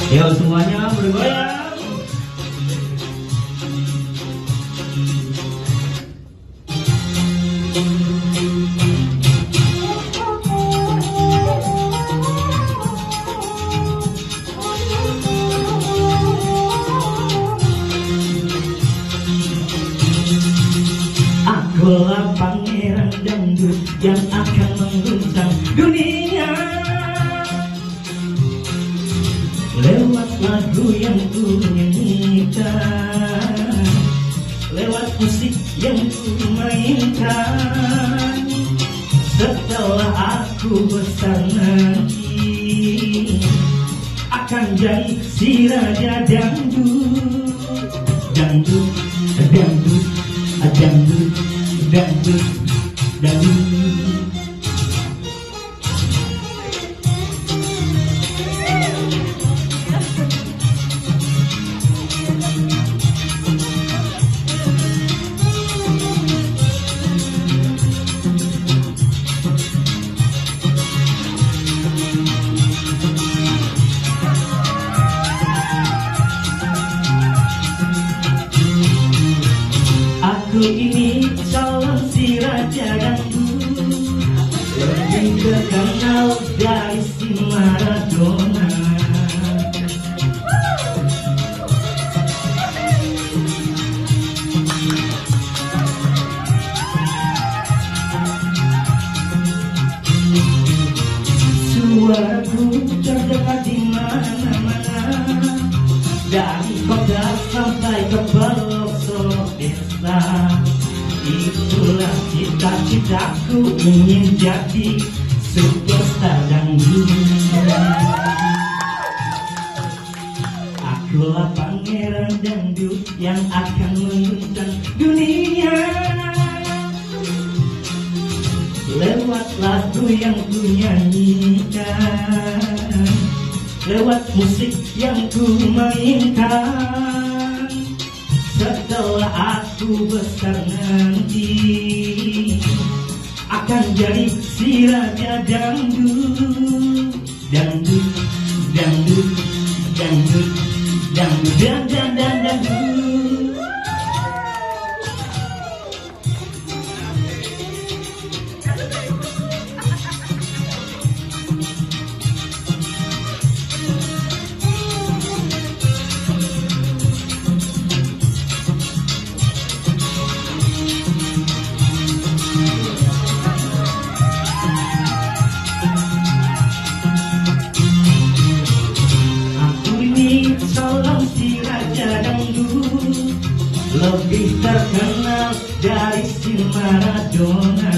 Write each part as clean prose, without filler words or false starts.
Yo semuanya bergoyang. Akulah pangeran dangdut yang akan mengguncang dunia lewat lagu yang ku nyanyikan, lewat musik yang ku mainkan. Setelah aku besar nanti akan jadi si raja dangdut, dangdut, dangdut, dangdut, dangdut, dangdut. Aku ini calon si raja dangdut, lebih terkenal dari si Maradona. Suaraku terdengar di mana-mana, dari kota sampai ke pelosok desa. Itulah cita-citaku, ingin jadi superstar dangdut. Akulah pangeran dangdut yang akan mengguncang dunia lewat lagu yang ku nyanyikan, lewat musik yang ku mainkan. Setelah aku besar nanti akan jadi si raja dangdut, dangdut, dangdut, dangdut, dangdut, dangdut, dangdut. Seorang si raja dangdut, lebih terkenal dari si Maradona.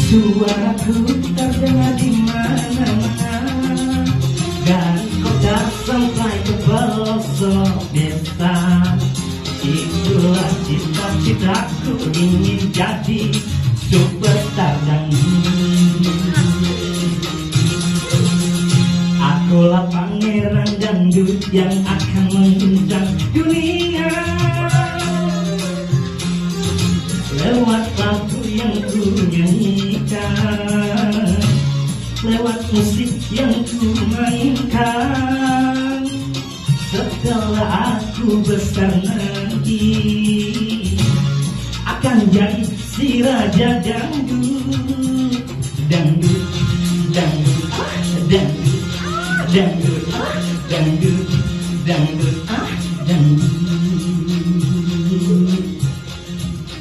Suaraku terdengar di mana-mana, dari kota sampai ke pelosok desa. Itulah cita-citaku, ingin jadi superstar dangdut. Akulah pangeran dangdut yang akan mengguncang dunia lewat lagu yang ku nyanyikan, lewat musik yang ku mainkan. Setelah aku besar nanti akan jadi si raja dangdut, dangdut, dangdut, dangdut, dangdut, dangdut, dangdut, dangdut.